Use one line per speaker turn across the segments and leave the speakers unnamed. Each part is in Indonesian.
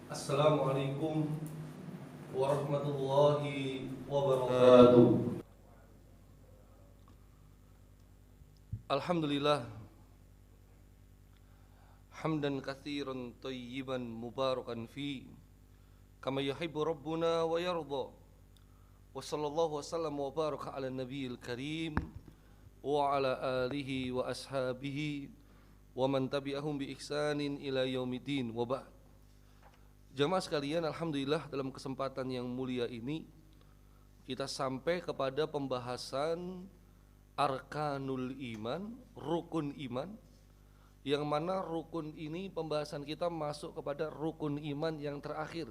Assalamualaikum warahmatullahi wabarakatuh. Alhamdulillah hamdan katsiran thayyiban mubarakan fi kama yuhibbu rabbuna wa yarda. Wa sallallahu wasallam wa baraka ala nabiyil karim wa ala alihi wa ashabihi wa man tabi'ahum bi ihsanin ila yaumiddin wa ba'd. Jamaah sekalian, alhamdulillah dalam kesempatan yang mulia ini kita sampai kepada pembahasan arkanul iman, rukun iman, yang mana rukun ini pembahasan kita masuk kepada rukun iman yang terakhir,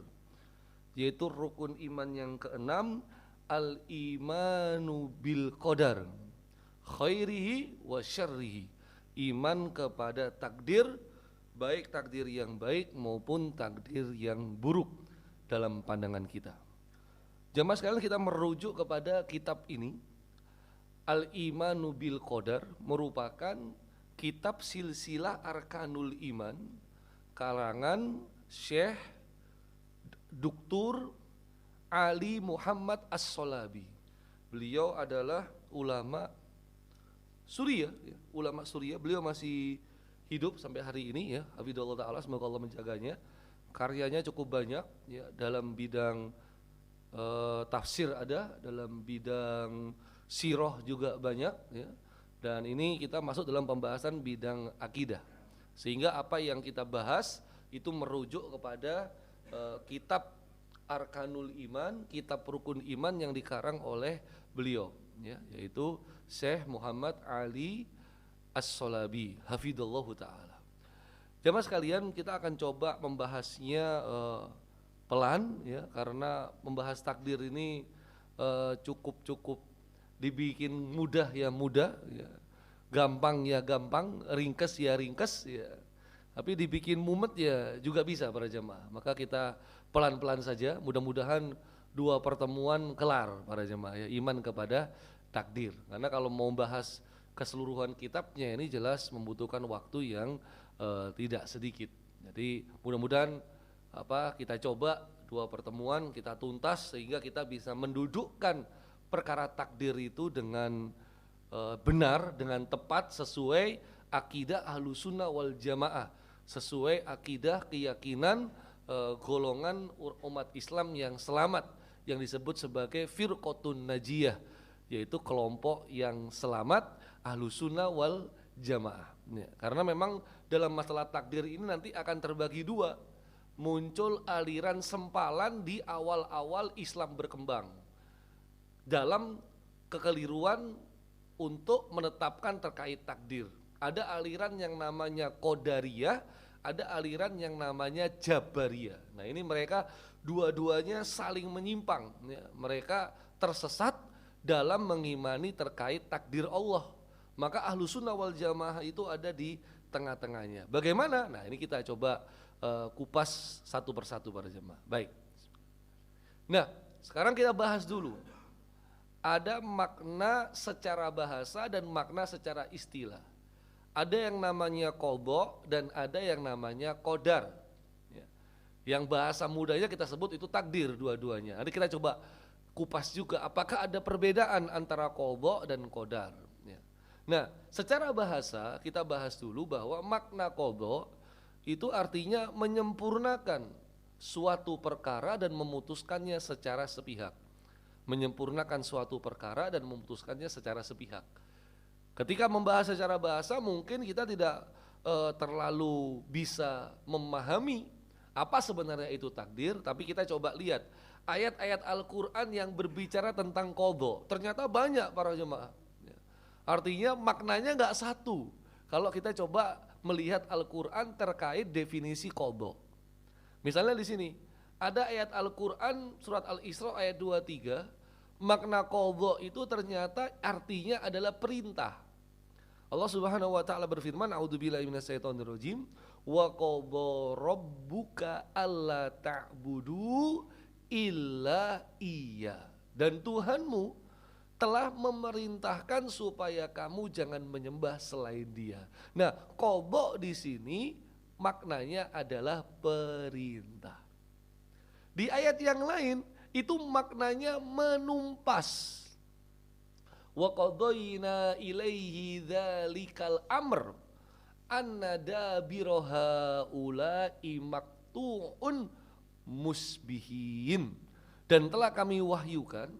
yaitu rukun iman yang keenam, al-imanu bil qadar khairihi wa syarrihi, iman kepada takdir, baik takdir yang baik maupun takdir yang buruk dalam pandangan kita. Jamaah sekalian, kita merujuk kepada kitab ini, Al-Imanu bil Qadar, merupakan kitab silsilah arkanul iman karangan Syekh Dr. Ali Muhammad As-Shalabi. Beliau adalah ulama Suriah, ya, ulama Suriah. Beliau masih hidup sampai hari ini, ya, hafidhullah ta'ala, semoga Allah menjaganya. Karyanya cukup banyak, ya, dalam bidang tafsir ada, dalam bidang sirah juga banyak, ya. Dan ini kita masuk dalam pembahasan bidang akidah, sehingga apa yang kita bahas itu merujuk kepada kitab Arkanul Iman, kitab rukun iman yang dikarang oleh beliau, ya, yaitu Syekh Muhammad Ali As-Shalabi, hafidhallahu ta'ala. Jamaah sekalian, kita akan coba membahasnya pelan, ya, karena membahas takdir ini cukup dibikin mudah ya mudah, ya, gampang ya gampang, ringkes ya ringkes, ya. Tapi dibikin mumet ya juga bisa para jamaah. Maka kita pelan-pelan saja, mudah-mudahan 2 pertemuan kelar para jamaah, ya, iman kepada takdir. Karena kalau mau bahas keseluruhan kitabnya ini jelas membutuhkan waktu yang tidak sedikit. Jadi mudah-mudahan kita coba 2 pertemuan kita tuntas sehingga kita bisa mendudukkan perkara takdir itu dengan benar, dengan tepat, sesuai akidah Ahlussunnah wal Jamaah, sesuai akidah keyakinan golongan umat Islam yang selamat, yang disebut sebagai firqatun najiyah, yaitu kelompok yang selamat Ahlussunnah wal Jamaah, ya. Karena memang dalam masalah takdir ini nanti akan terbagi 2. Muncul aliran sempalan di awal-awal Islam berkembang dalam kekeliruan untuk menetapkan terkait takdir. Ada aliran yang namanya Qadariyah, ada aliran yang namanya Jabariyah. Nah, ini mereka dua-duanya saling menyimpang, ya. Mereka tersesat dalam mengimani terkait takdir Allah. Maka Ahlussunnah wal Jamaah itu ada di tengah-tengahnya. Bagaimana? Nah, ini kita coba kupas satu persatu para jemaah. Baik. Nah, sekarang kita bahas dulu. Ada makna secara bahasa dan makna secara istilah. Ada yang namanya qadha dan ada yang namanya qadar, ya. Yang bahasa mudanya kita sebut itu takdir dua-duanya. Nanti kita coba kupas juga apakah ada perbedaan antara qadha dan qadar, ya. Nah, secara bahasa kita bahas dulu bahwa makna qadha itu artinya menyempurnakan suatu perkara dan memutuskannya secara sepihak. Menyempurnakan suatu perkara dan memutuskannya secara sepihak. Ketika membahas secara bahasa mungkin kita tidak terlalu bisa memahami apa sebenarnya itu takdir, tapi kita coba lihat ayat-ayat Al-Quran yang berbicara tentang qadha. Ternyata banyak para jemaah. Artinya maknanya nggak satu. Kalau kita coba melihat Al-Quran terkait definisi qadha. Misalnya di sini ada ayat Al-Quran surat Al-Isra ayat 23, makna qadha itu ternyata artinya adalah perintah. Allah Subhanahu wa taala berfirman, a'udzubillahi minasyaitonirrajim, wa qadha rabbuka alla ta'budu illa iya. Dan Tuhanmu telah memerintahkan supaya kamu jangan menyembah selain Dia. Nah, qadha di sini maknanya adalah perintah. Di ayat yang lain itu maknanya menumpas. Wa qadayna ilaihi dzalikal amr anna dabira haula'i maqtu'un musbihin. Dan telah kami wahyukan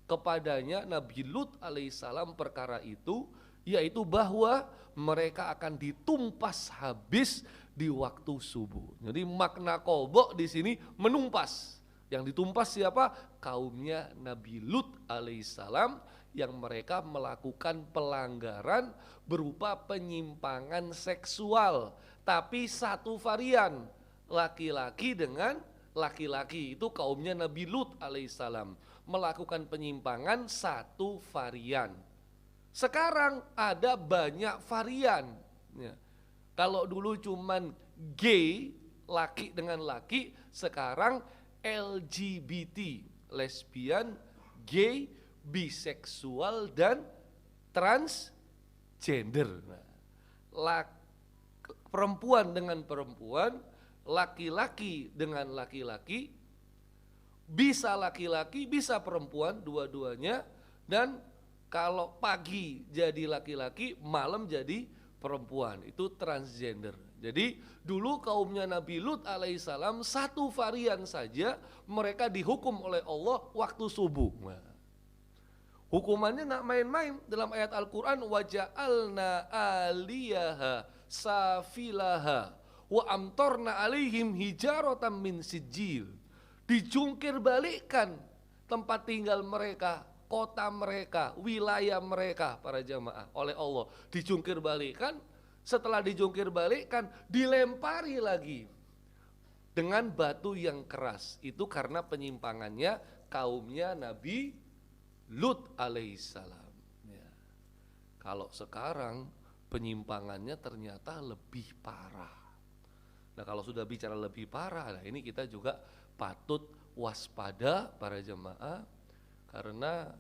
kepadanya Nabi Lut alaihissalam perkara itu, yaitu bahwa mereka akan ditumpas habis di waktu subuh. Jadi makna qadha di sini menumpas. Yang ditumpas siapa? Kaumnya Nabi Lut alaihissalam yang mereka melakukan pelanggaran berupa penyimpangan seksual. Tapi satu varian, laki-laki dengan laki-laki, itu kaumnya Nabi Lut alaihissalam melakukan penyimpangan satu varian. Sekarang ada banyak varian. Ya. Kalau dulu cuman gay, laki dengan laki, sekarang LGBT, lesbian, gay, biseksual, dan transgender. Nah, perempuan dengan perempuan, laki-laki dengan laki-laki, bisa laki-laki, bisa perempuan, dua-duanya. Dan kalau pagi jadi laki-laki, malam jadi perempuan, itu transgender. Jadi dulu kaumnya Nabi Lut alaihissalam satu varian saja mereka dihukum oleh Allah waktu subuh. Nah, hukumannya gak main-main. Dalam ayat Al-Quran, waja'alna aliyaha safilaha wa amtorna alaihim hijarotam min sijil. Dijungkir balikkan tempat tinggal mereka, kota mereka, wilayah mereka para jamaah oleh Allah. Dijungkir balikkan, setelah dijungkir balikkan dilempari lagi dengan batu yang keras. Itu karena penyimpangannya kaumnya Nabi Lut alaihissalam. Ya. Kalau sekarang penyimpangannya ternyata lebih parah. Nah, kalau sudah bicara lebih parah, nah ini kita juga patut waspada para jemaah, karena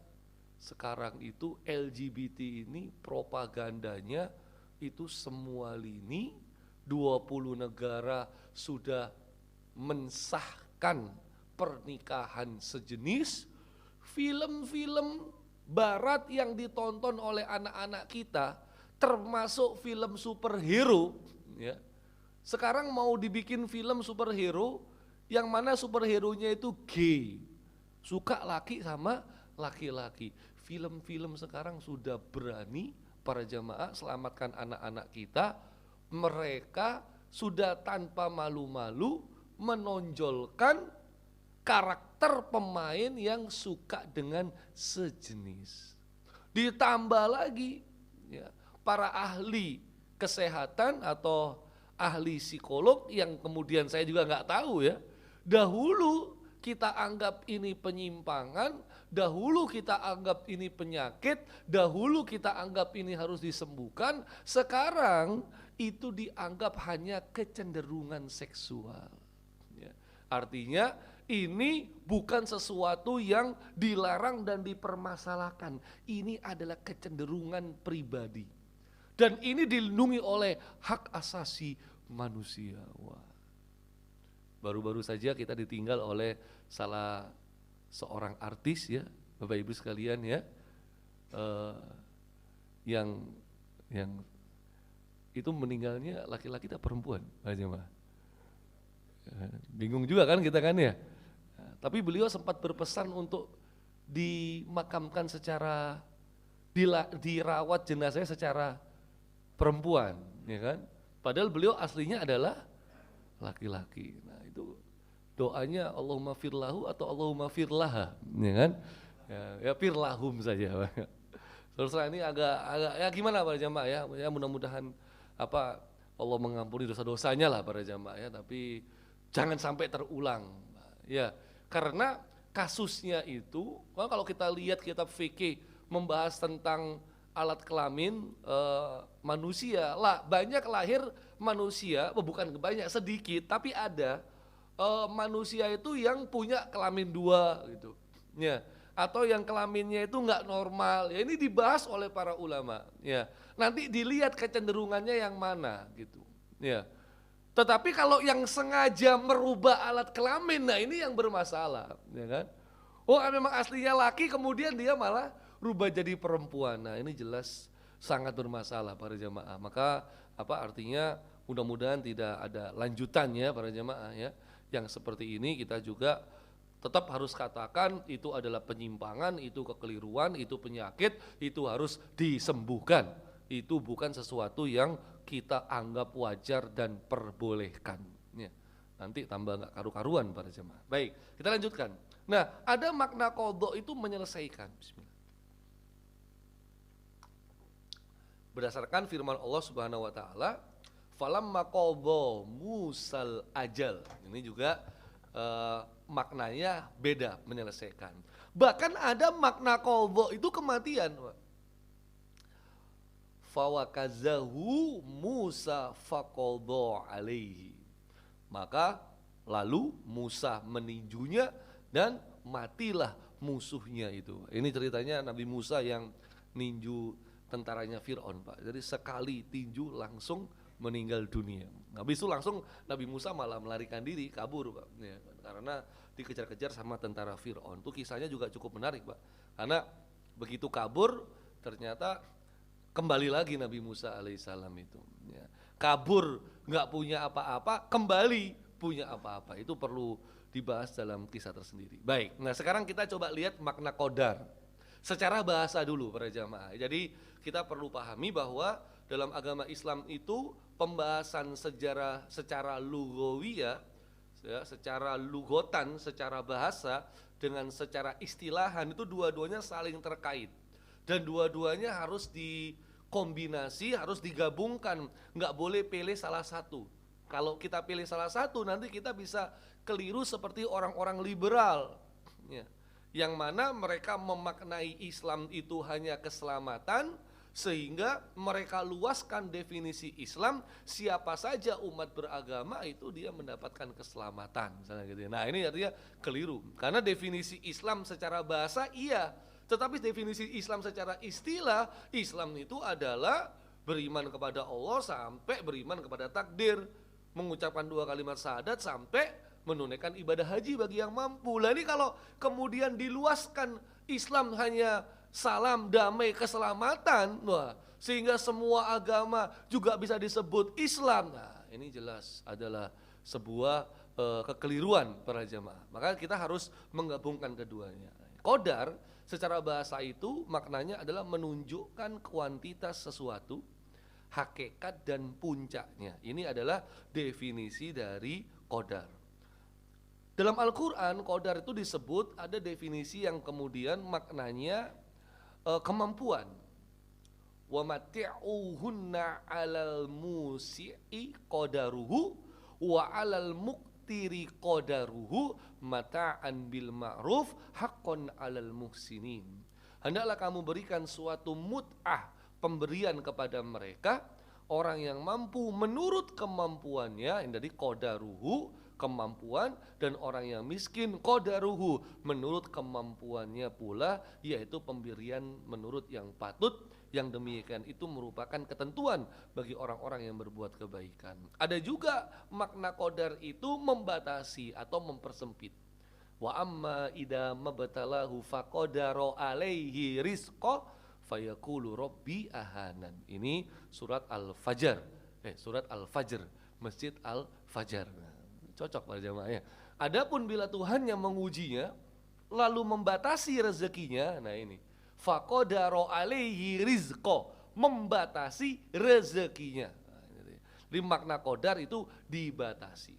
sekarang itu LGBT ini propagandanya itu semua lini. 20 negara sudah mensahkan pernikahan sejenis. Film-film barat yang ditonton oleh anak-anak kita, termasuk film superhero, ya. Sekarang mau dibikin film superhero yang mana superhero-nya itu gay, suka laki sama laki-laki. Film-film sekarang sudah berani para jamaah selamatkan anak-anak kita. Mereka sudah tanpa malu-malu menonjolkan karakter pemain yang suka dengan sejenis. Ditambah lagi ya, para ahli kesehatan atau ahli psikolog yang kemudian saya juga nggak tahu ya. Dahulu kita anggap ini penyimpangan, dahulu kita anggap ini penyakit, dahulu kita anggap ini harus disembuhkan. Sekarang itu dianggap hanya kecenderungan seksual. Ya. Artinya ini bukan sesuatu yang dilarang dan dipermasalahkan. Ini adalah kecenderungan pribadi. Dan ini dilindungi oleh hak asasi manusia. Wah. Baru-baru saja kita ditinggal oleh salah seorang artis ya, Bapak Ibu sekalian ya, yang itu meninggalnya laki-laki atau perempuan aja mah. Bingung juga kan kita kan ya. Tapi beliau sempat berpesan untuk dimakamkan secara dirawat jenazahnya secara perempuan, ya kan? Padahal beliau aslinya adalah laki-laki. Nah, itu doanya Allahumma firlahu atau Allahumma firlaha, ya kan? Ya firlahum saja. Terus ini agak ya gimana para jamaah ya? Ya mudah-mudahan Allah mengampuni dosa-dosanya lah para jamaah ya, tapi jangan sampai terulang. Ya, karena kasusnya itu, kalau kita lihat kitab fikih membahas tentang alat kelamin manusia, banyak lahir manusia, bukan banyak, sedikit, tapi ada manusia itu yang punya kelamin dua gitu, ya, atau yang kelaminnya itu nggak normal. Ya, ini dibahas oleh para ulama. Ya, nanti dilihat kecenderungannya yang mana gitu. Ya, Tetapi kalau yang sengaja merubah alat kelamin, nah ini yang bermasalah, ya kan? Oh memang aslinya laki, kemudian dia malah rubah jadi perempuan. Nah ini jelas sangat bermasalah para jamaah. Maka apa artinya mudah-mudahan tidak ada lanjutannya para jamaah ya. Yang seperti ini kita juga tetap harus katakan itu adalah penyimpangan, itu kekeliruan, itu penyakit, itu harus disembuhkan. Itu bukan sesuatu yang kita anggap wajar dan perbolehkan. Ya, nanti tambah nggak karu-karuan para jemaah. Baik, kita lanjutkan. Nah, ada makna qadha itu menyelesaikan. Bismillah. Berdasarkan firman Allah Subhanahu wa taala, falamma qadha Musal ajal. Ini juga maknanya beda, menyelesaikan. Bahkan ada makna qadha itu kematian, Pak. Fawakazahu Musa faqadha alaihi. Maka lalu Musa meninjunya dan matilah musuhnya itu. Ini ceritanya Nabi Musa yang ninju tentaranya Fir'aun, Pak. Jadi sekali tinju langsung meninggal dunia. Habis itu langsung Nabi Musa malah melarikan diri, kabur, Pak. Ya, karena dikejar-kejar sama tentara Fir'aun. Itu kisahnya juga cukup menarik, Pak. Karena begitu kabur ternyata kembali lagi Nabi Musa alaihissalam itu ya. Kabur nggak punya apa-apa, kembali punya apa-apa. Itu perlu dibahas dalam kisah tersendiri. Baik, nah sekarang kita coba lihat makna qadar secara bahasa dulu para jamaah. Jadi kita perlu pahami bahwa dalam agama Islam itu pembahasan sejarah secara lugawiyah ya, secara lugotan, secara bahasa dengan secara istilahan itu dua-duanya saling terkait. Dan dua-duanya harus dikombinasi, harus digabungkan, nggak boleh pilih salah satu. Kalau kita pilih salah satu, nanti kita bisa keliru seperti orang-orang liberal, ya, yang mana mereka memaknai Islam itu hanya keselamatan, sehingga mereka luaskan definisi Islam, siapa saja umat beragama itu dia mendapatkan keselamatan, misalnya gitu. Nah ini artinya keliru, karena definisi Islam secara bahasa iya, tetapi definisi Islam secara istilah, Islam itu adalah beriman kepada Allah sampai beriman kepada takdir, mengucapkan 2 kalimat syahadat sampai menunaikan ibadah haji bagi yang mampu. Lah ini kalau kemudian diluaskan Islam hanya salam, damai, keselamatan, wah, sehingga semua agama juga bisa disebut Islam. Nah ini jelas adalah sebuah kekeliruan para jamaah. Maka kita harus menggabungkan keduanya. Qadar secara bahasa itu maknanya adalah menunjukkan kuantitas sesuatu, hakikat dan puncaknya. Ini adalah definisi dari qadar. Dalam Al-Quran, qadar itu disebut ada definisi yang kemudian maknanya kemampuan. Wa mati'uhunna 'alal musi'i qadaruhu wa 'alal muqtiri qadaruhu mata'an bil ma'ruf haqqan 'alal muhsinin. Hendaklah kamu berikan suatu mut'ah, pemberian kepada mereka orang yang mampu menurut kemampuannya, yang dari qadaruhu kemampuan, dan orang yang miskin qadaruhu menurut kemampuannya pula, yaitu pemberian menurut yang patut. Yang demikian itu merupakan ketentuan bagi orang-orang yang berbuat kebaikan. Ada juga makna qadar itu membatasi atau mempersempit. Wa amma idza mabtalahu faqadara alaihi rizqa fayaqulu rabbi ahanan. Ini surat Al-Fajr. Surat Al-Fajr, Masjid Al-Fajr. Cocok pada jamaahnya. Adapun bila Tuhan yang mengujinya lalu membatasi rezekinya, nah ini faqadara alaihi rizqa, membatasi rezekinya. Jadi makna qadar itu dibatasi.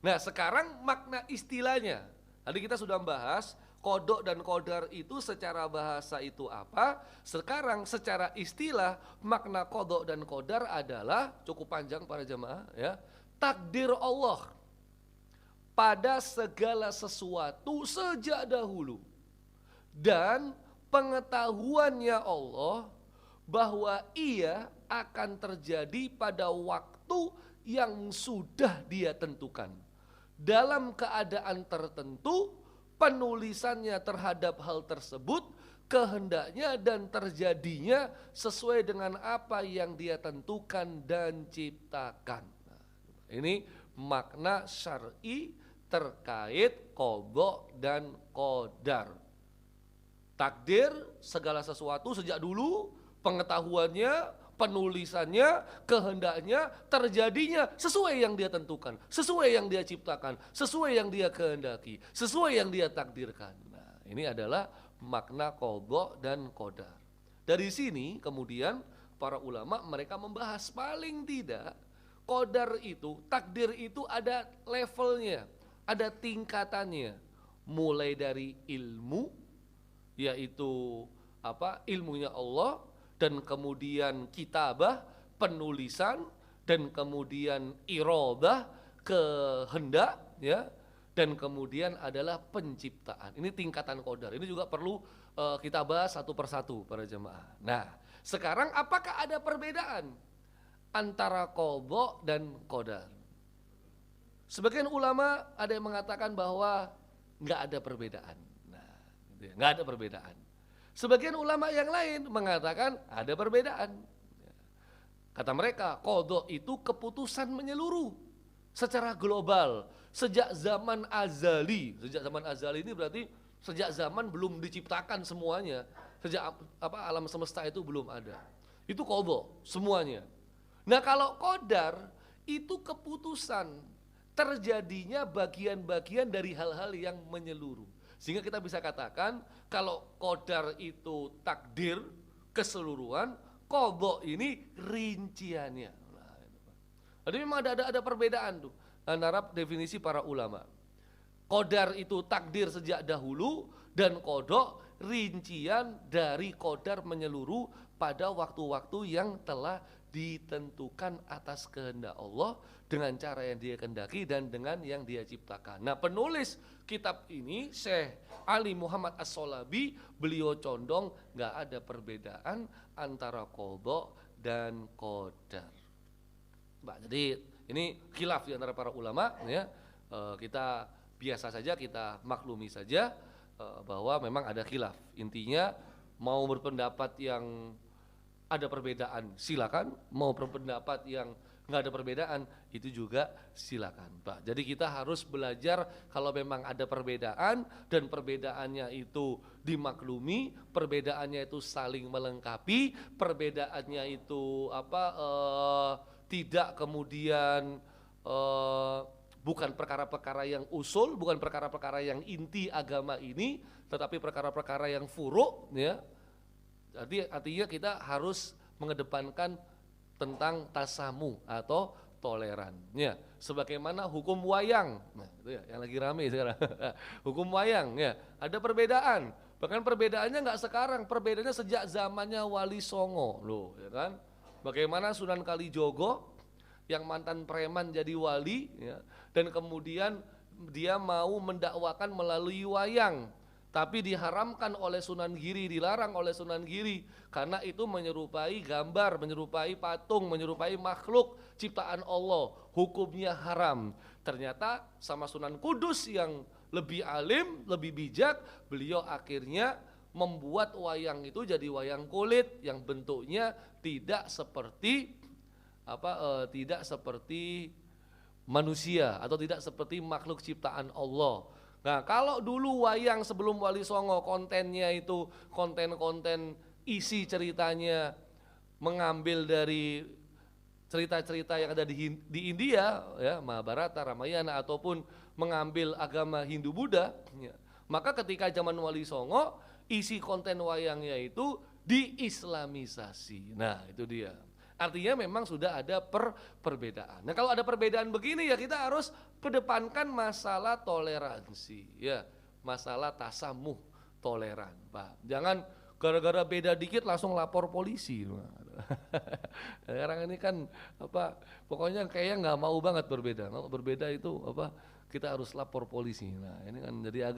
Nah sekarang makna istilahnya. Tadi kita sudah membahas qada dan qadar itu secara bahasa itu apa. Sekarang secara istilah makna qada dan qadar adalah cukup panjang para jemaah ya. Takdir Allah pada segala sesuatu sejak dahulu, dan pengetahuannya Allah bahwa ia akan terjadi pada waktu yang sudah dia tentukan. Dalam keadaan tertentu, penulisannya terhadap hal tersebut, kehendaknya dan terjadinya sesuai dengan apa yang dia tentukan dan ciptakan. ini makna syar'i terkait qadha dan qadar. Takdir segala sesuatu sejak dulu, pengetahuannya, penulisannya, kehendaknya, terjadinya sesuai yang dia tentukan, sesuai yang dia ciptakan, sesuai yang dia kehendaki, sesuai yang dia takdirkan. Nah, ini adalah makna qadha dan qadar. Dari sini kemudian para ulama mereka membahas paling tidak qadar itu, takdir itu ada levelnya, ada tingkatannya. Mulai dari ilmu, yaitu ilmunya Allah, dan kemudian kitabah, penulisan, dan kemudian iradah, kehendak, ya, dan kemudian adalah penciptaan. Ini tingkatan qadar. Ini juga perlu kita bahas satu persatu para jemaah. Nah, sekarang apakah ada perbedaan antara qadha dan qadar? Sebagian ulama ada yang mengatakan bahwa nggak ada perbedaan. Nah, gitu ya, nggak ada perbedaan. Sebagian ulama yang lain mengatakan ada perbedaan. Kata mereka, qadha itu keputusan menyeluruh secara global sejak zaman azali. Sejak zaman azali ini berarti sejak zaman belum diciptakan semuanya, sejak alam semesta itu belum ada. Itu qadha semuanya. Nah, kalau qadar itu keputusan terjadinya bagian-bagian dari hal-hal yang menyeluruh. Sehingga kita bisa katakan kalau qadar itu takdir keseluruhan, qadha ini rinciannya. Jadi memang ada perbedaan tuh antara definisi para ulama. Qadar itu takdir sejak dahulu, dan qadha rincian dari qadar menyeluruh pada waktu-waktu yang telah ditentukan atas kehendak Allah dengan cara yang dia kehendaki dan dengan yang dia ciptakan. Nah, penulis kitab ini Syekh Ali Muhammad As-Shalabi, beliau condong nggak ada perbedaan antara qadha dan qadar. Jadi ini khilaf di antara para ulama, ya. Kita biasa saja, kita maklumi saja bahwa memang ada khilaf. Intinya mau berpendapat yang ada perbedaan silakan, mau berpendapat yang nggak ada perbedaan itu juga silakan, Pak. Jadi kita harus belajar kalau memang ada perbedaan dan perbedaannya itu dimaklumi, perbedaannya itu saling melengkapi, perbedaannya itu tidak kemudian bukan perkara-perkara yang usul, bukan perkara-perkara yang inti agama ini, tetapi perkara-perkara yang furu', ya. Jadi artinya kita harus mengedepankan tentang tasamu atau toleran, ya. Sebagaimana hukum wayang, nah itu ya yang lagi rame sekarang. Hukum wayang, ya, ada perbedaan. Bahkan perbedaannya nggak sekarang, perbedaannya sejak zamannya Wali Songo, loh, ya kan? Bagaimana Sunan Kalijogo yang mantan preman jadi wali, ya, dan kemudian dia mau mendakwakan melalui wayang, tapi diharamkan oleh Sunan Giri, dilarang oleh Sunan Giri karena itu menyerupai gambar, menyerupai patung, menyerupai makhluk ciptaan Allah, hukumnya haram. Ternyata sama Sunan Kudus yang lebih alim, lebih bijak, beliau akhirnya membuat wayang itu jadi wayang kulit yang bentuknya tidak seperti tidak seperti manusia atau tidak seperti makhluk ciptaan Allah. Nah, kalau dulu wayang sebelum Wali Songo kontennya itu konten-konten isi ceritanya mengambil dari cerita-cerita yang ada di India, ya, Mahabharata, Ramayana, ataupun mengambil agama Hindu Buddha, ya, maka ketika zaman Wali Songo isi konten wayangnya itu diislamisasi. Nah, itu dia. Artinya memang sudah ada perbedaan. Nah, kalau ada perbedaan begini ya kita harus kedepankan masalah toleransi, ya, masalah tasamuh, toleran, Pak. Jangan gara-gara beda dikit langsung lapor polisi. Sekarang ini kan pokoknya kayaknya nggak mau banget berbeda. Kalau berbeda itu kita harus lapor polisi. Nah, ini kan jadi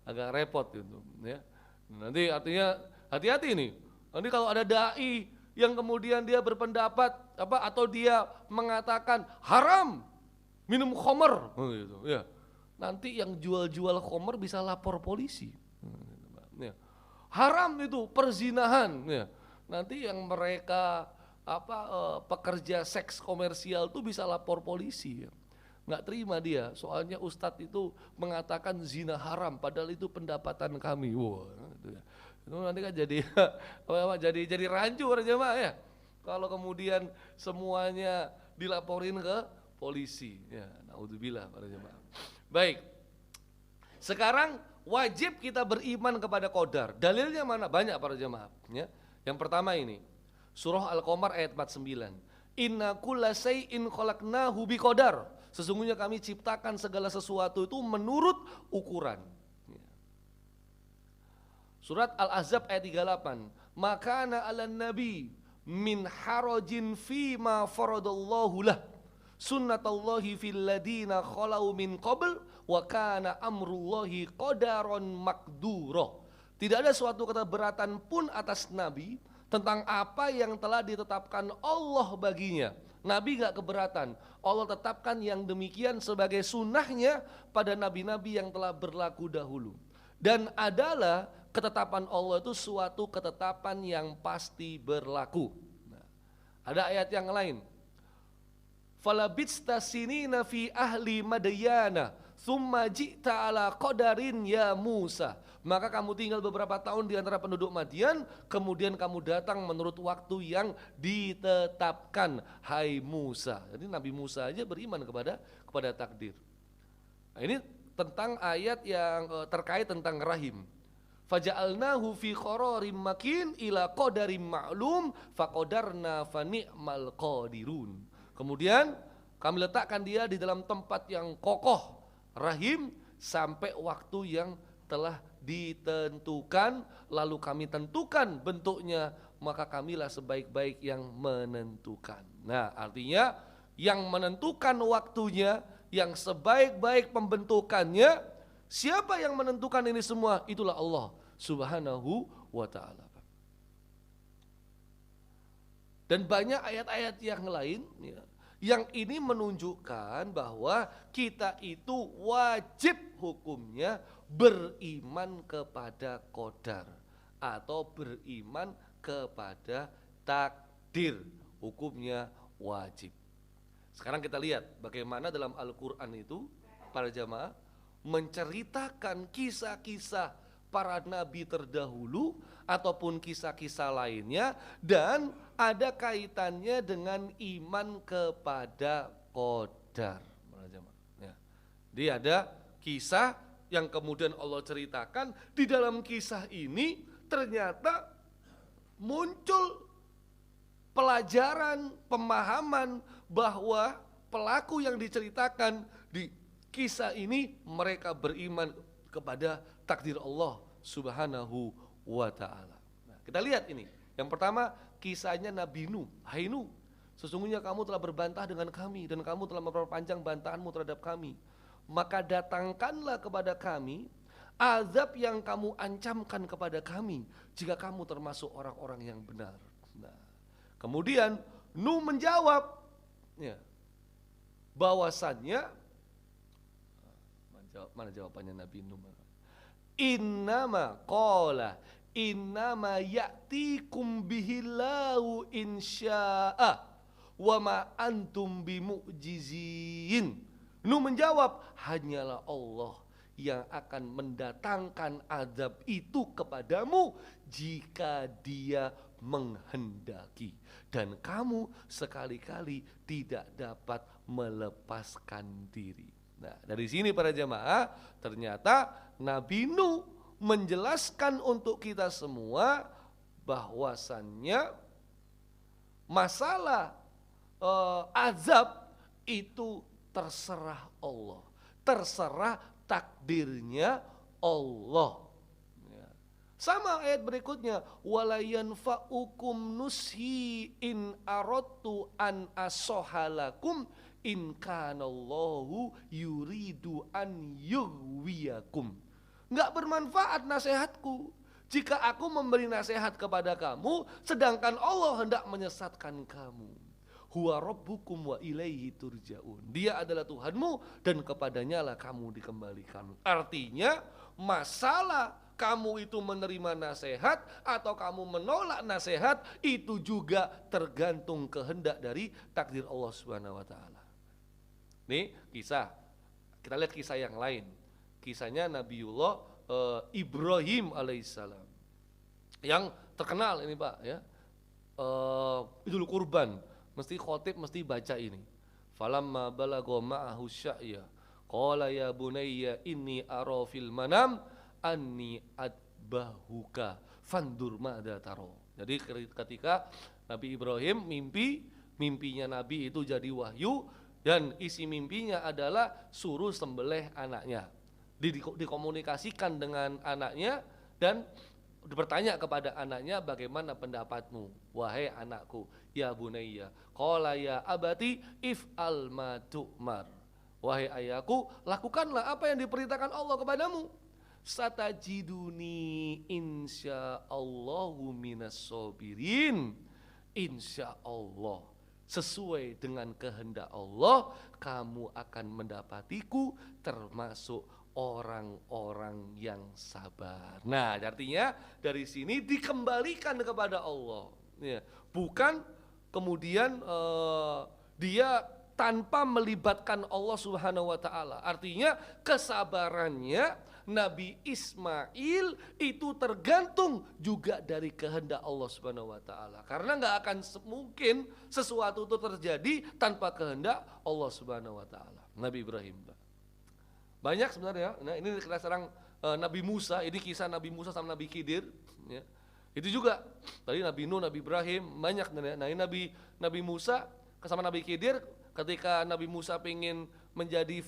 agak repot gitu, ya. Nanti artinya hati-hati nih. Nanti kalau ada dai yang kemudian dia berpendapat atau dia mengatakan haram minum khamr, gitu, ya. Nanti yang jual-jual khamr bisa lapor polisi. Ya. Haram itu perzinahan, ya. Nanti yang mereka pekerja seks komersial tuh bisa lapor polisi ya. Nggak terima dia, soalnya ustadz itu mengatakan zina haram, padahal itu pendapatan kami. Wah, gitu ya. Itu nanti kan jadi jadi rancu para jemaah ya. Kalau kemudian semuanya dilaporin ke polisi, ya, naudzubillah para jemaah. Baik, sekarang wajib kita beriman kepada qadar. Dalilnya mana? Banyak para jemaah. Ya. Yang pertama ini, surah Al-Qamar ayat 49. Inna kulla syai'in khalaqnahu biqadar. Sesungguhnya kami ciptakan segala sesuatu itu menurut ukuran. Surat Al-Ahzab ayat 38. Makana 'alan nabi min harajin fima faradallahu lah. Sunnatullahi fil ladina khalau min qabl wa kana amrullahi qadaron maqdura. Tidak ada suatu keberatan pun atas nabi tentang apa yang telah ditetapkan Allah baginya. Nabi gak keberatan, Allah tetapkan yang demikian sebagai sunnahnya pada nabi-nabi yang telah berlaku dahulu. Dan adalah ketetapan Allah itu suatu ketetapan yang pasti berlaku. Nah, ada ayat yang lain. Falabitsta sinina fi ahli madyana thumma ji'ta ala qadarin ya Musa. Maka kamu tinggal beberapa tahun di antara penduduk Madian, kemudian kamu datang menurut waktu yang ditetapkan, hai Musa. Jadi Nabi Musa aja beriman kepada takdir. Nah, ini tentang ayat yang terkait tentang rahim. Faja'alnahu fi qararim makin ila qadarim ma'lum faqadarna fa ni'mal qadirun. Kemudian kami letakkan dia di dalam tempat yang kokoh, rahim, sampai waktu yang telah ditentukan, lalu kami tentukan bentuknya, maka kamilah sebaik-baik yang menentukan. Nah, artinya yang menentukan waktunya, yang sebaik-baik pembentukannya, siapa yang menentukan ini semua? Itulah Allah Subhanahu wa ta'ala. Dan banyak ayat-ayat yang lain ya, yang ini menunjukkan bahwa kita itu wajib hukumnya beriman kepada qadar atau beriman kepada takdir, hukumnya wajib. Sekarang kita lihat bagaimana dalam Al-Quran itu para jamaah menceritakan kisah-kisah para nabi terdahulu ataupun kisah-kisah lainnya, dan ada kaitannya dengan iman kepada qadar. Ya. Jadi ada kisah yang kemudian Allah ceritakan, di dalam kisah ini ternyata muncul pelajaran, pemahaman bahwa pelaku yang diceritakan di kisah ini mereka beriman kepada takdir Allah Subhanahu wa ta'ala. Nah, kita lihat ini. Yang pertama kisahnya Nabi Nuh. Hai Nuh, sesungguhnya kamu telah berbantah dengan kami dan kamu telah memperpanjang bantahanmu terhadap kami. Maka datangkanlah kepada kami azab yang kamu ancamkan kepada kami jika kamu termasuk orang-orang yang benar. Nah, kemudian Nuh menjawab ya, bahwasannya mana jawabannya Nabi Nuh? Innama qala innama ya'tikum bihillahu insya'a wa ma antum bimu'jizin. Nuh menjawab, hanyalah Allah yang akan mendatangkan azab itu kepadamu jika dia menghendaki, dan kamu sekali-kali tidak dapat melepaskan diri. Nah, dari sini para jamaah, ternyata Nabi Nuh menjelaskan untuk kita semua bahwasannya masalah azab itu terserah Allah, terserah takdirnya Allah. Ya. Sama ayat berikutnya, wala yanfa'ukum nushi in aradtu an asohalakum in kanallahu yuridu an yughwiyakum. Enggak bermanfaat nasihatku jika aku memberi nasihat kepada kamu sedangkan Allah hendak menyesatkan kamu. Huwa rabbukum wa ilaihi turja'un. Dia adalah Tuhanmu dan kepadanya lah kamu dikembalikan. Artinya masalah kamu itu menerima nasihat atau kamu menolak nasihat, itu juga tergantung kehendak dari takdir Allah Subhanahu wa taala. Nih kisah, kita lihat kisah yang lain. Kisahnya Nabiullah Ibrahim alaihissalam. Yang terkenal ini Pak ya. Idul kurban, mesti khotib mesti baca ini. Falamma balagha ma'ahu sya'ya qala ya bunayya inni ara fil manam anni adbahuka fandur ma'da taro. Jadi ketika Nabi Ibrahim mimpinya Nabi itu jadi wahyu, dan isi mimpinya adalah suruh sembelih anaknya. Dikomunikasikan dengan anaknya dan bertanya kepada anaknya, bagaimana pendapatmu wahai anakku, ya bunayya qala ya abati if'al ma tu'mar, wahai ayahku lakukanlah apa yang diperintahkan Allah kepadamu, satajiduni insyaallahu minas sabirin, insyaallah sesuai dengan kehendak Allah kamu akan mendapatiku termasuk orang-orang yang sabar. Nah, artinya dari sini dikembalikan kepada Allah, ya. Bukan kemudian dia tanpa melibatkan Allah Subhanahu wa taala. Artinya kesabarannya Nabi Ismail itu tergantung juga dari kehendak Allah Subhanahu wa taala. Karena enggak akan mungkin sesuatu itu terjadi tanpa kehendak Allah Subhanahu wa taala. Nabi Ibrahim, banyak sebenarnya. Nah, ini kita sekarang Nabi Musa, ini kisah Nabi Musa sama Nabi Khidir, ya. Itu juga tadi Nabi Nuh, Nabi Ibrahim, banyak. Nah, ini Nabi Musa sama Nabi Khidir, ketika Nabi Musa pengen menjadi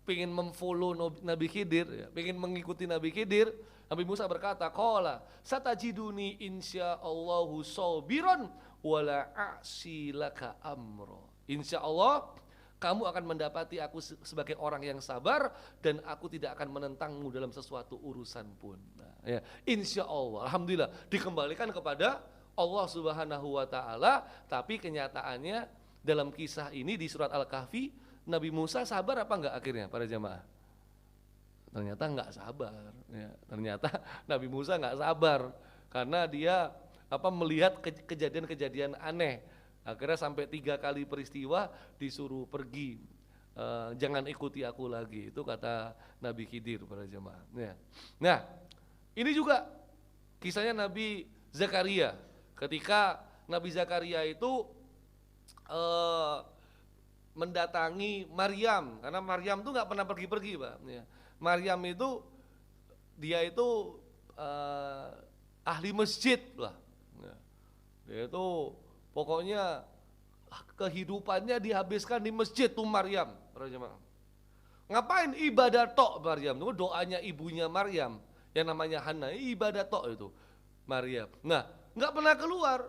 pengen memfollow Nabi Khidir, ya, pengen mengikuti Nabi Khidir, Nabi Musa berkata, qala satajiduni insyaallahu sabiran wala a'silaka amro. Insyaallah kamu akan mendapati aku sebagai orang yang sabar dan aku tidak akan menentangmu dalam sesuatu urusan pun. Nah, ya, insya Allah, alhamdulillah dikembalikan kepada Allah Subhanahu wa taala. Tapi kenyataannya dalam kisah ini di surat Al-Kahfi, Nabi Musa sabar apa enggak akhirnya para jamaah? Ternyata enggak sabar, ya. Ternyata Nabi Musa enggak sabar karena dia melihat kejadian-kejadian aneh. Akhirnya sampai 3 kali peristiwa disuruh pergi, jangan ikuti aku lagi. Itu kata Nabi Khidir para jemaah. Nah, ini juga kisahnya Nabi Zakaria. Ketika Nabi Zakaria itu mendatangi Maryam, karena Maryam itu nggak pernah pergi-pergi, Pak. Ya. Maryam itu dia itu ahli masjid lah. Ya. Dia itu pokoknya kehidupannya dihabiskan di masjid tuh Maryam. Ngapain ibadah tok Maryam? Itu doanya ibunya Maryam yang namanya Hana, ibadah tok itu Maryam. Nah, nggak pernah keluar.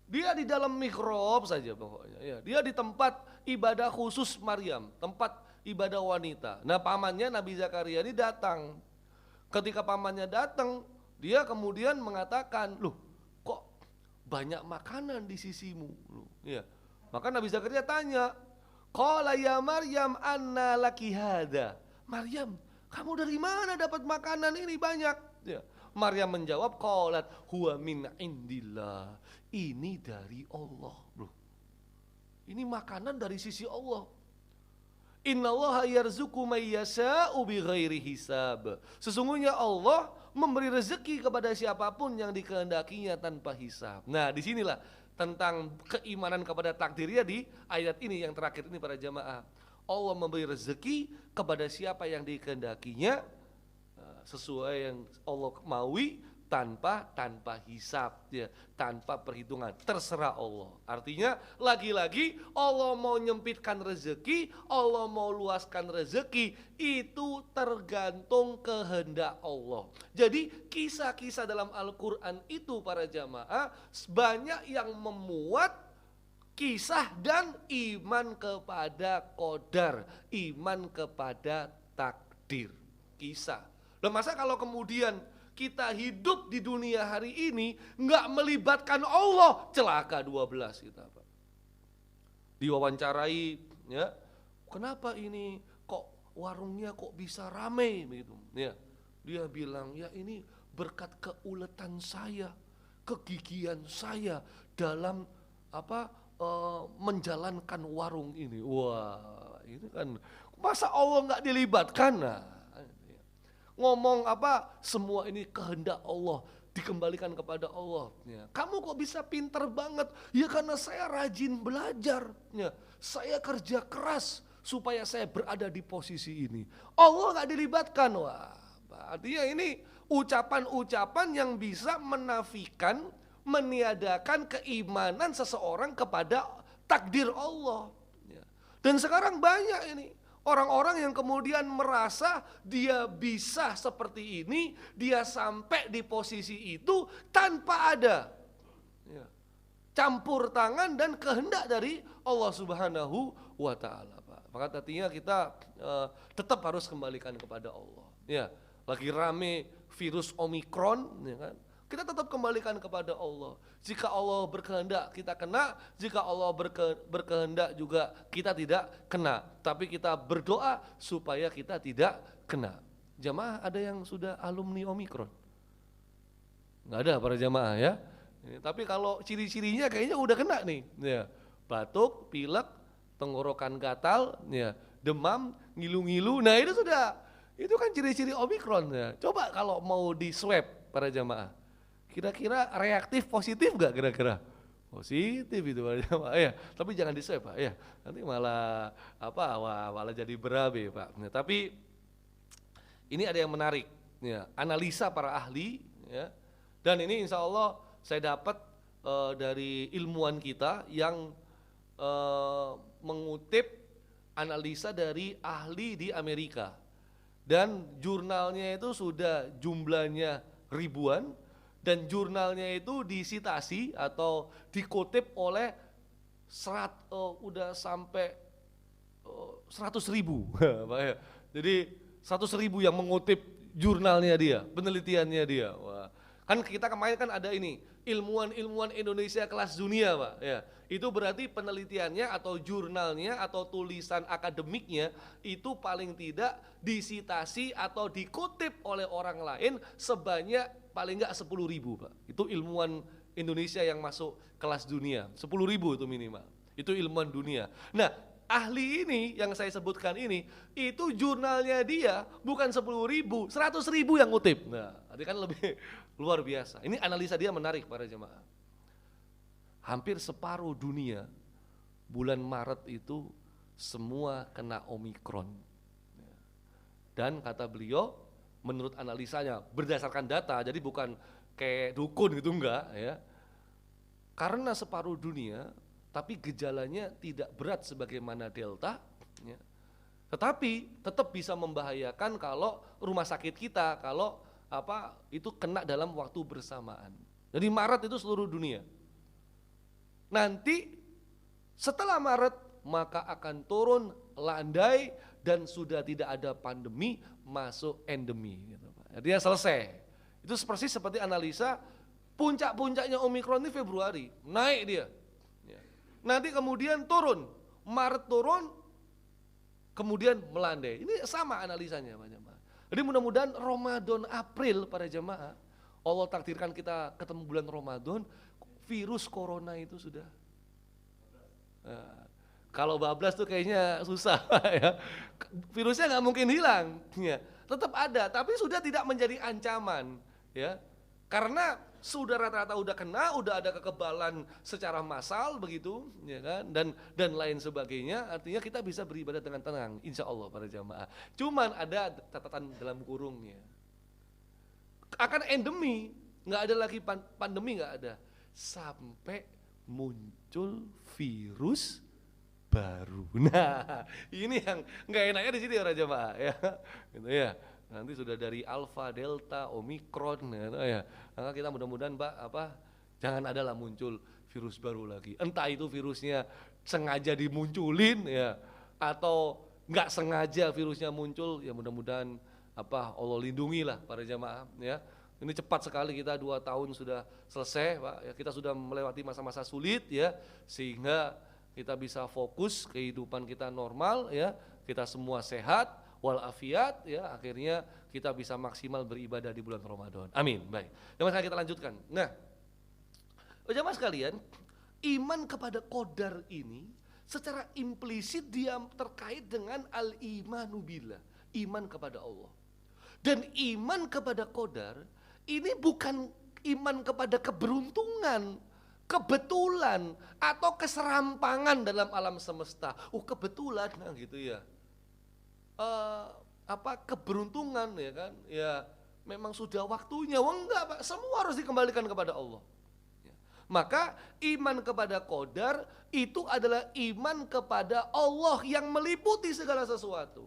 Dia di dalam mihrab saja pokoknya. Ya, dia di tempat ibadah khusus Maryam, tempat ibadah wanita. Nah, pamannya Nabi Zakaria ini datang. Ketika pamannya datang, dia kemudian mengatakan, "Loh, kok banyak makanan di sisimu?" Ya. Maka Nabi Zakaria tanya, "Qala ya Maryam anna laki hada?" Maryam, kamu dari mana dapat makanan ini banyak? Ya. Maryam menjawab, qalat huwa min indillah. Ini dari Allah, bro. Ini makanan dari sisi Allah. Innallaha yarzuqu may yasha'u bighairi hisab. Sesungguhnya Allah memberi rezeki kepada siapapun yang dikehendakinya tanpa hisab. Nah, disinilah tentang keimanan kepada takdirnya di ayat ini yang terakhir ini para jamaah. Allah memberi rezeki kepada siapa yang dikehendakinya sesuai yang Allah maui tanpa hisab, ya, tanpa perhitungan, terserah Allah. Artinya lagi-lagi Allah mau nyempitkan rezeki, Allah mau luaskan rezeki, itu tergantung kehendak Allah. Jadi kisah-kisah dalam Al-Quran itu para jamaah banyak yang memuat kisah dan iman kepada qadar, iman kepada takdir, kisah. Loh, masa kalau kemudian kita hidup di dunia hari ini nggak melibatkan Allah, celaka 12 kita, Pak. Diwawancarai, ya, kenapa ini kok warungnya kok bisa rame begitu, ya. Dia bilang, ya ini berkat keuletan saya, kegigihan saya dalam menjalankan warung ini. Wah, ini kan masa Allah nggak dilibatkan? Nah, ngomong semua ini kehendak Allah, dikembalikan kepada Allah. Ya. Kamu kok bisa pinter banget? Ya karena saya rajin belajar. Ya. Saya kerja keras supaya saya berada di posisi ini. Allah nggak dilibatkan. Wah, artinya ini ucapan-ucapan yang bisa menafikan, meniadakan keimanan seseorang kepada takdir Allah. Ya. Dan sekarang banyak ini orang-orang yang kemudian merasa dia bisa seperti ini, dia sampai di posisi itu tanpa ada campur tangan dan kehendak dari Allah Subhanahu wa Ta'ala. Maka artinya kita tetap harus kembalikan kepada Allah. Ya, lagi rame virus Omikron, ya kan? Kita tetap kembalikan kepada Allah. Jika Allah berkehendak kita kena, jika Allah berkehendak juga kita tidak kena. Tapi kita berdoa supaya kita tidak kena. Jamaah ada yang sudah alumni Omikron? Nggak ada para jamaah ya. Tapi kalau ciri-cirinya kayaknya udah kena nih. Ya, batuk, pilek, tenggorokan gatal, ya, demam, ngilu-ngilu. Nah itu sudah, itu kan ciri-ciri Omikron ya. Coba kalau mau di swab para jamaah. Kira-kira reaktif positif gak kira-kira? Positif itu Pak ya, tapi jangan di swab Pak ya. Nanti malah malah jadi berabe Pak. Nah, tapi ini ada yang menarik ya, analisa para ahli ya. Dan ini insya Allah saya dapat dari ilmuwan kita yang mengutip analisa dari ahli di Amerika. Dan jurnalnya itu sudah jumlahnya ribuan. Dan jurnalnya itu disitasi atau dikutip oleh udah sampai 100.000. Jadi 100.000 yang mengutip jurnalnya dia, penelitiannya dia. Wah. Kan kita kemarin kan ada ini, ilmuwan Indonesia kelas dunia Pak. Ya, itu berarti penelitiannya atau jurnalnya atau tulisan akademiknya itu paling tidak disitasi atau dikutip oleh orang lain sebanyak paling enggak 10.000 Pak. Itu ilmuwan Indonesia yang masuk kelas dunia, 10.000 itu minimal. Itu ilmuwan dunia. Nah, ahli ini yang saya sebutkan ini, itu jurnalnya dia bukan 10.000, 100.000 yang ngutip. Nah, ini kan lebih luar biasa. Ini analisa dia menarik para jemaah. Hampir separuh dunia bulan Maret itu semua kena Omikron. Dan kata beliau, menurut analisanya berdasarkan data, jadi bukan kayak dukun gitu enggak ya. Karena separuh dunia, tapi gejalanya tidak berat sebagaimana Delta ya. Tetapi tetap bisa membahayakan kalau rumah sakit kita kalau itu kena dalam waktu bersamaan. Jadi Maret itu seluruh dunia. Nanti setelah Maret maka akan turun landai dan sudah tidak ada pandemi, masuk endemi gitu Pak. Dia selesai. Itu persis seperti analisa puncak-puncaknya Omikron ini Februari, naik dia. Ya. Nanti kemudian turun, Maret turun, kemudian melandai. Ini sama analisanya Pak jemaah. Jadi mudah-mudahan Ramadan April para jemaah, Allah takdirkan kita ketemu bulan Ramadan, virus corona itu sudah. Kalau bablas tuh kayaknya susah ya. Virusnya nggak mungkin hilang, ya. Tetap ada, tapi sudah tidak menjadi ancaman, ya. Karena sudah rata-rata udah kena, udah ada kekebalan secara massal begitu, ya kan? Dan lain sebagainya. Artinya kita bisa beribadah dengan tenang, insya Allah para jamaah. Cuman ada catatan dalam kurungnya. Akan endemi, nggak ada lagi pandemi, nggak ada. Sampai muncul virus baru. Nah, ini yang nggak enaknya di sini para jemaah ya. Gitu ya. Nanti sudah dari alfa, delta, omikron gitu ya. Maka kita mudah-mudahan jangan ada lah muncul virus baru lagi. Entah itu virusnya sengaja dimunculin ya atau nggak sengaja virusnya muncul, ya mudah-mudahan Allah lindungi lah para jemaah ya. Ini cepat sekali kita 2 tahun sudah selesai Pak. Ya, kita sudah melewati masa-masa sulit ya, sehingga kita bisa fokus kehidupan kita normal ya, kita semua sehat walafiat, ya akhirnya kita bisa maksimal beribadah di bulan Ramadan. Amin. Baik. Jamaah kita lanjutkan. Nah, jamaah sekalian, iman kepada qadar ini secara implisit dia terkait dengan al-imanu billah, iman kepada Allah. Dan iman kepada qadar ini bukan iman kepada keberuntungan, kebetulan atau keserampangan dalam alam semesta. Kebetulan nah gitu ya. Keberuntungan ya kan? Ya memang sudah waktunya. Enggak, Pak. Semua harus dikembalikan kepada Allah. Ya. Maka iman kepada qadar itu adalah iman kepada Allah yang meliputi segala sesuatu.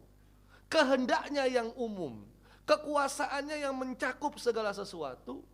Kehendaknya yang umum, kekuasaannya yang mencakup segala sesuatu,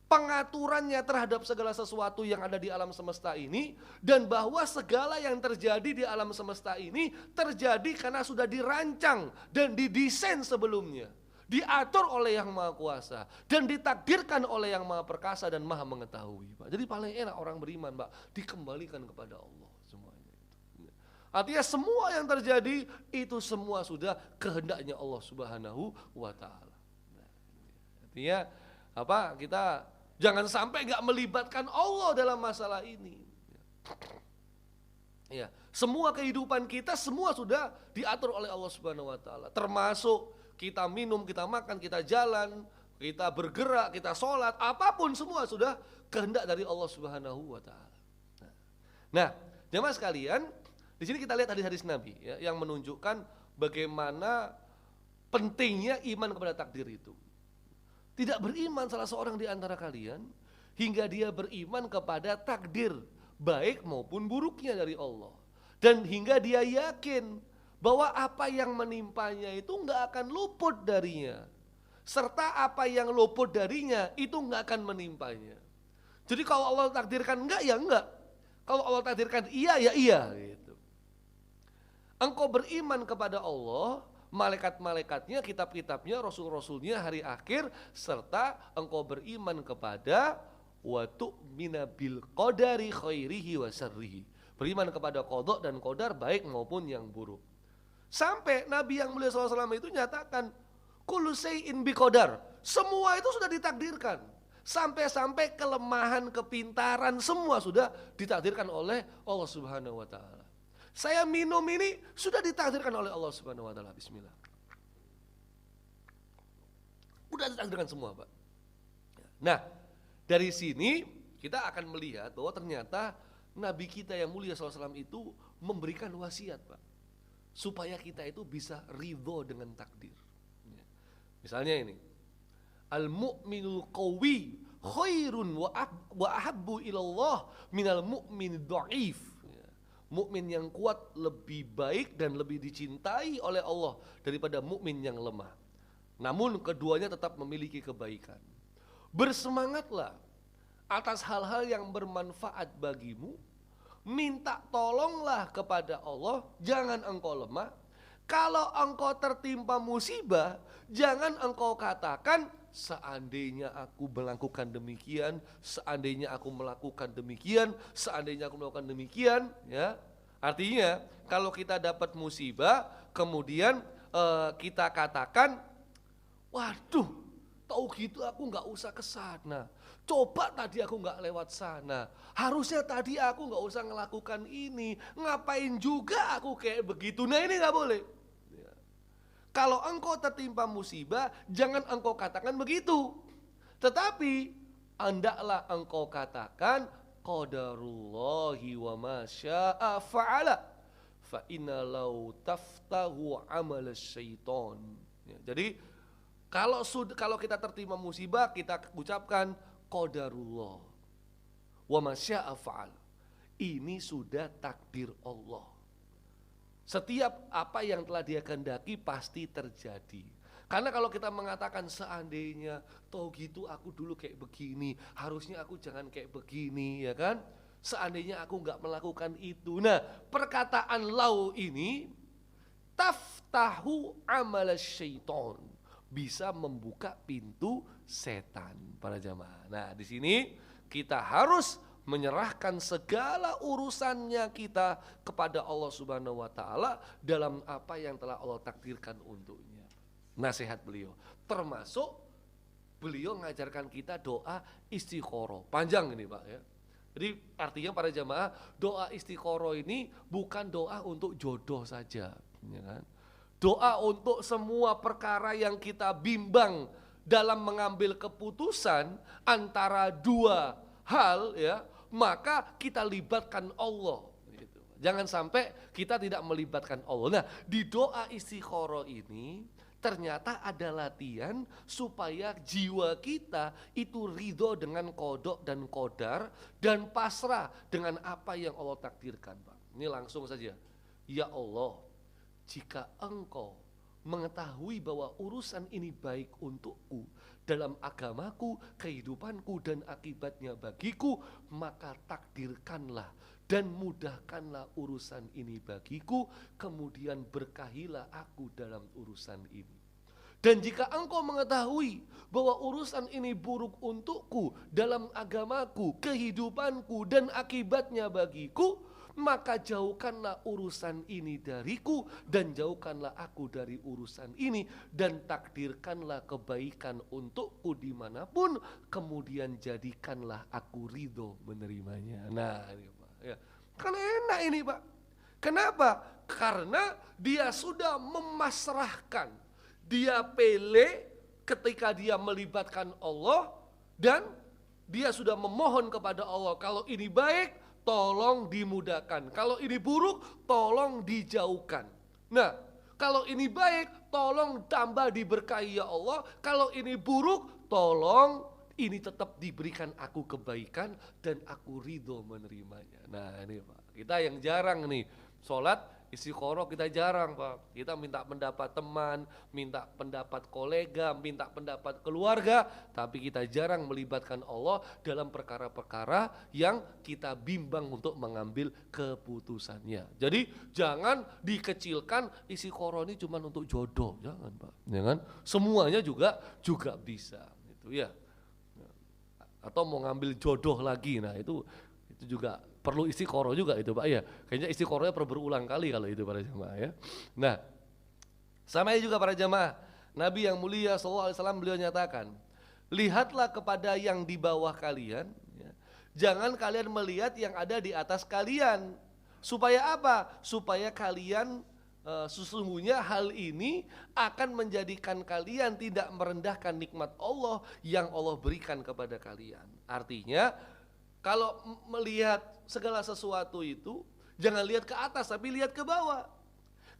pengaturannya terhadap segala sesuatu yang ada di alam semesta ini, dan bahwa segala yang terjadi di alam semesta ini terjadi karena sudah dirancang dan didesain sebelumnya, diatur oleh Yang Maha Kuasa dan ditakdirkan oleh Yang Maha Perkasa dan Maha Mengetahui, Pak. Jadi paling enak orang beriman, Pak, dikembalikan kepada Allah semuanya itu. Artinya semua yang terjadi itu semua sudah kehendaknya Allah Subhanahu wa taala. Nah, artinya kita jangan sampai nggak melibatkan Allah dalam masalah ini. Ya, semua kehidupan kita semua sudah diatur oleh Allah Subhanahu wa taala. Termasuk kita minum, kita makan, kita jalan, kita bergerak, kita sholat, apapun semua sudah kehendak dari Allah Subhanahu wa taala. Nah, jemaah sekalian, di sini kita lihat hadis-hadis Nabi ya, yang menunjukkan bagaimana pentingnya iman kepada takdir itu. Tidak beriman salah seorang di antara kalian hingga dia beriman kepada takdir baik maupun buruknya dari Allah, dan hingga dia yakin bahwa apa yang menimpanya itu enggak akan luput darinya, serta apa yang luput darinya itu enggak akan menimpanya. Jadi kalau Allah takdirkan enggak ya enggak, kalau Allah takdirkan iya ya iya gitu. Engkau beriman kepada Allah, malaikat-malaikatnya, kitab-kitabnya, rasul-rasulnya, hari akhir, serta engkau beriman kepada wa tu'mina bil qadari khairihi wa syarrihi. Beriman kepada qada dan qadar baik maupun yang buruk. Sampai Nabi yang mulia SAW itu nyatakan kullu syai'in bi qadar. Semua itu sudah ditakdirkan. Sampai-sampai kelemahan, kepintaran semua sudah ditakdirkan oleh Allah Subhanahu wa taala. Saya minum ini sudah ditakdirkan oleh Allah Subhanahu wa taala. Bismillah. Udah ditakdirkan semua, Pak. Nah, dari sini kita akan melihat bahwa ternyata Nabi kita yang mulia SAW itu memberikan wasiat, Pak, supaya kita itu bisa ridho dengan takdir. Misalnya ini, al-mu'minul qawi khairun wa ahabbu ilallah minal mu'min dha'if. Mukmin yang kuat lebih baik dan lebih dicintai oleh Allah daripada mukmin yang lemah. Namun keduanya tetap memiliki kebaikan. Bersemangatlah atas hal-hal yang bermanfaat bagimu. Minta tolonglah kepada Allah, jangan engkau lemah. Kalau engkau tertimpa musibah, jangan engkau katakan seandainya aku melakukan demikian, seandainya aku melakukan demikian, seandainya aku melakukan demikian, ya. Artinya kalau kita dapat musibah, kemudian kita katakan, waduh, tahu gitu aku nggak usah ke sana. Coba tadi aku nggak lewat sana. Harusnya tadi aku nggak usah ngelakukan ini. Ngapain juga aku kayak begitu? Nah ini nggak boleh. Kalau engkau tertimpa musibah, jangan engkau katakan begitu. Tetapi, hendaklah engkau katakan, qadarullahi wa ma syaa fa'ala. Fa inna law taftahu amal syaitan. Ya, jadi, kalau kita tertimpa musibah, kita ucapkan qadarullah wa ma syaa fa'ala. Ini sudah takdir Allah. Setiap apa yang telah dia kehendaki pasti terjadi. Karena kalau kita mengatakan seandainya, toh gitu aku dulu kayak begini, harusnya aku jangan kayak begini, ya kan? Seandainya aku nggak melakukan itu. Nah, perkataan lau ini taftahu amal syaiton, bisa membuka pintu setan, para jamaah. Nah, di sini kita harus menyerahkan segala urusannya kita kepada Allah Subhanahu wa taala dalam apa yang telah Allah takdirkan untuknya. nasihat beliau. Termasuk beliau mengajarkan kita doa istiqoroh. Panjang ini Pak ya. Jadi artinya para jamaah, doa istiqoroh ini bukan doa untuk jodoh saja, ya kan? Doa untuk semua perkara yang kita bimbang dalam mengambil keputusan antara dua hal ya, maka kita libatkan Allah. Gitu. Jangan sampai kita tidak melibatkan Allah. Nah, di doa istiqoroh ini ternyata ada latihan supaya jiwa kita itu ridho dengan qada dan qadar dan pasrah dengan apa yang Allah takdirkan, Pak. Ini langsung saja. Ya Allah, jika Engkau mengetahui bahwa urusan ini baik untukku dalam agamaku, kehidupanku dan akibatnya bagiku, maka takdirkanlah dan mudahkanlah urusan ini bagiku, kemudian berkahilah aku dalam urusan ini. Dan jika engkau mengetahui bahwa urusan ini buruk untukku dalam agamaku, kehidupanku dan akibatnya bagiku, maka jauhkanlah urusan ini dariku dan jauhkanlah aku dari urusan ini dan takdirkanlah kebaikan untukku dimanapun, kemudian jadikanlah aku ridho menerimanya. Nah ini Pak ya. Kan enak ini Pak. Kenapa? Karena dia sudah memasrahkan, dia pele ketika dia melibatkan Allah dan dia sudah memohon kepada Allah, kalau ini baik tolong dimudahkan, kalau ini buruk tolong dijauhkan. Nah, kalau ini baik tolong tambah diberkahi ya Allah, kalau ini buruk tolong ini tetap diberikan aku kebaikan dan aku ridho menerimanya. Nah ini Pak, kita yang jarang nih sholat istiqoroh kita jarang Pak. Kita minta pendapat teman, minta pendapat kolega, minta pendapat keluarga, tapi kita jarang melibatkan Allah dalam perkara-perkara yang kita bimbang untuk mengambil keputusannya. Jadi jangan dikecilkan istiqoroh ini cuma untuk jodoh, jangan Pak. Jangan, semuanya juga bisa gitu ya. Atau mau ngambil jodoh lagi, nah itu juga perlu istiqoroh juga itu Pak ya. Kayaknya istiqorohnya perlu berulang kali kalau itu para jamaah ya. Nah, sama juga para jamaah, Nabi yang mulia SAW beliau nyatakan, lihatlah kepada yang di bawah kalian ya. Jangan kalian melihat yang ada di atas kalian. Supaya apa? Supaya kalian sesungguhnya hal ini akan menjadikan kalian tidak merendahkan nikmat Allah yang Allah berikan kepada kalian. Artinya kalau melihat segala sesuatu itu jangan lihat ke atas tapi lihat ke bawah.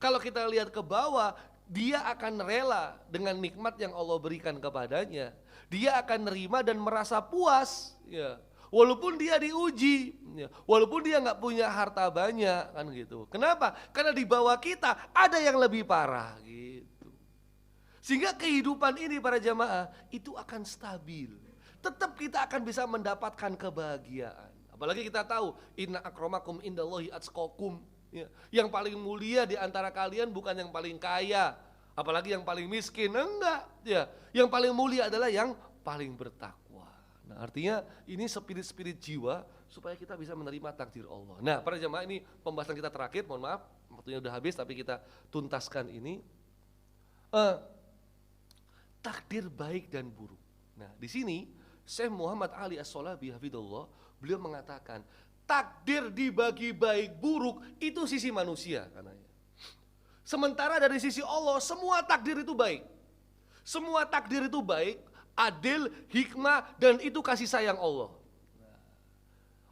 Kalau kita lihat ke bawah, dia akan rela dengan nikmat yang Allah berikan kepadanya. Dia akan nerima dan merasa puas ya. Walaupun dia diuji, ya, walaupun dia nggak punya harta banyak kan gitu. Kenapa? Karena di bawah kita ada yang lebih parah gitu. Sehingga kehidupan ini para jamaah itu akan stabil. Tetap kita akan bisa mendapatkan kebahagiaan. Apalagi kita tahu inna akramakum indallahi atqakum. Ya, yang paling mulia di antara kalian bukan yang paling kaya, apalagi yang paling miskin, enggak. Ya, yang paling mulia adalah yang paling bertakwa. Nah artinya ini spirit jiwa supaya kita bisa menerima takdir Allah. Nah para jamaah ini pembahasan kita terakhir, mohon maaf waktunya udah habis tapi kita tuntaskan ini. Takdir baik dan buruk. Nah di sini Syekh Muhammad Ali As-Shalabi hafidhullah beliau mengatakan takdir dibagi baik buruk itu sisi manusia katanya. Sementara dari sisi Allah semua takdir itu baik. Semua takdir itu baik, adil, hikmah, dan itu kasih sayang Allah.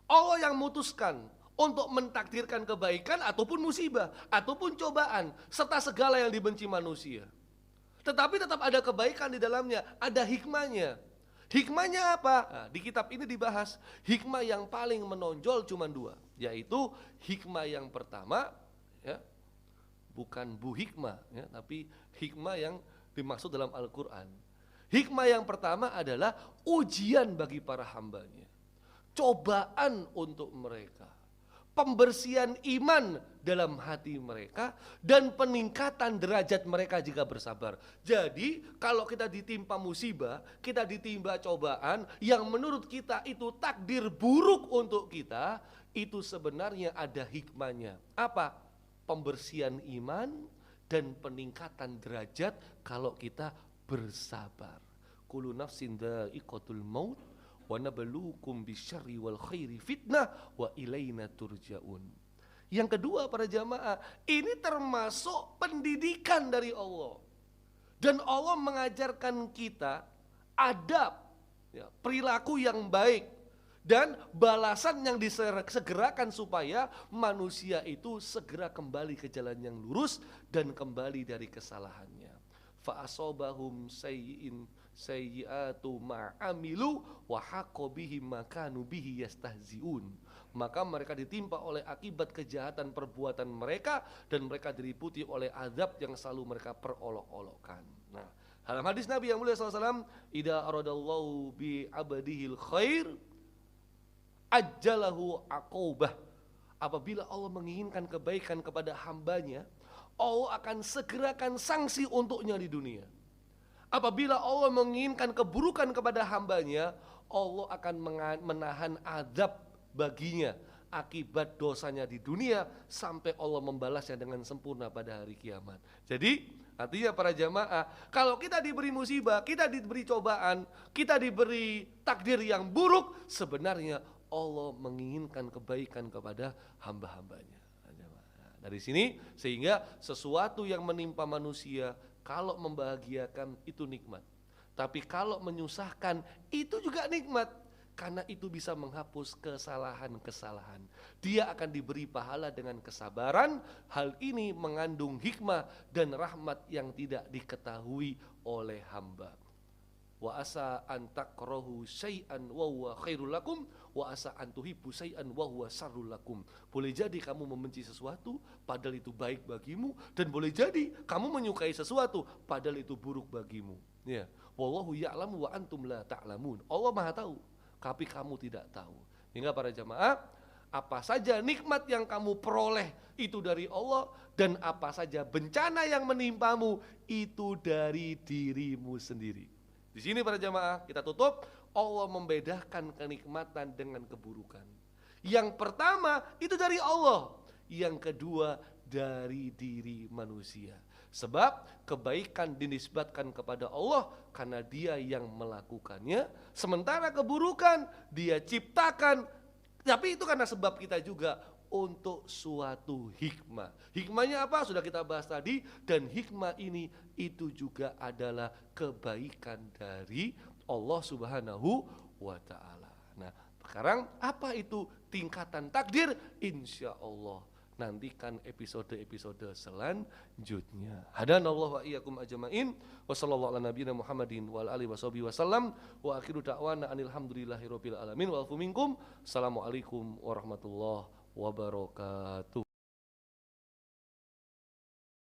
Allah yang memutuskan untuk mentakdirkan kebaikan ataupun musibah, ataupun cobaan, serta segala yang dibenci manusia. Tetapi tetap ada kebaikan di dalamnya, ada hikmahnya. Hikmahnya apa? Nah, di kitab ini dibahas, hikmah yang paling menonjol cuma dua, yaitu hikmah yang pertama, ya, bukan bu hikmah, ya, tapi hikmah yang dimaksud dalam Al-Quran. Hikmah yang pertama adalah ujian bagi para hambanya, cobaan untuk mereka, pembersihan iman dalam hati mereka, dan peningkatan derajat mereka jika bersabar. Jadi kalau kita ditimpa musibah, kita ditimpa cobaan yang menurut kita itu takdir buruk untuk kita, itu sebenarnya ada hikmahnya. Apa? Pembersihan iman dan peningkatan derajat kalau kita bersabar. Kullu nafsin dha'iqatul maut wa nabluukum bisyarri wal khairi fitnah wa ilaina turja'un. Yang kedua para jamaah, ini termasuk pendidikan dari Allah. Dan Allah mengajarkan kita adab, ya, perilaku yang baik dan balasan yang disegerakan supaya manusia itu segera kembali ke jalan yang lurus dan kembali dari kesalahannya. Fa asobahum sayyi'atu ma'amilu wa haqqo bihim ma kanu bihi yastahzi'un. Maka mereka ditimpa oleh akibat kejahatan perbuatan mereka dan mereka diliputi oleh azab yang selalu mereka perolok-olokkan. Nah, dalam hadis Nabi yang mulia SAW, idza aradallahu bi abdihil khair ajjalahu aqobah. Apabila Allah menginginkan kebaikan kepada hambanya, Allah akan segerakan sanksi untuknya di dunia. Apabila Allah menginginkan keburukan kepada hambanya, Allah akan menahan azab baginya akibat dosanya di dunia sampai Allah membalasnya dengan sempurna pada hari kiamat. Jadi artinya para jamaah, kalau kita diberi musibah, kita diberi cobaan, kita diberi takdir yang buruk, sebenarnya Allah menginginkan kebaikan kepada hamba-hambanya. Dari sini sehingga sesuatu yang menimpa manusia kalau membahagiakan itu nikmat. Tapi kalau menyusahkan itu juga nikmat. Karena itu bisa menghapus kesalahan-kesalahan. Dia akan diberi pahala dengan kesabaran. Hal ini mengandung hikmah dan rahmat yang tidak diketahui oleh hamba. Wa asa an takrahu syai'an wa huwa khairul lakum wa asa an tuhibbu syai'an wa huwa syarrul lakum. Boleh jadi kamu membenci sesuatu padahal itu baik bagimu, dan boleh jadi kamu menyukai sesuatu padahal itu buruk bagimu. Ya, wallahu ya'lamu wa antum la ta'lamun. Allah Maha tahu, tapi kamu tidak tahu. Hingga para jamaah, apa saja nikmat yang kamu peroleh itu dari Allah, dan apa saja bencana yang menimpamu itu dari dirimu sendiri. Di sini para jamaah kita tutup, Allah membedakan kenikmatan dengan keburukan. Yang pertama itu dari Allah, yang kedua dari diri manusia. Sebab kebaikan dinisbatkan kepada Allah karena Dia yang melakukannya, sementara keburukan Dia ciptakan, tapi itu karena sebab kita juga untuk suatu hikmah. Hikmahnya apa? Sudah kita bahas tadi, dan hikmah ini itu juga adalah kebaikan dari Allah Subhanahu wa ta'ala. Nah, sekarang apa itu tingkatan takdir? Insya Allah nantikan episode-episode selanjutnya. Hadanallahu wa iyyakum ajmain. Wa sallallahu ala nabiyina Muhammadin wa ala alihi washabihi wasallam. Wa akhiru da'wana anil hamdulillahirabbil alamin. Wa afu minkum. Assalamualaikum warahmatullahi wabarakatuh.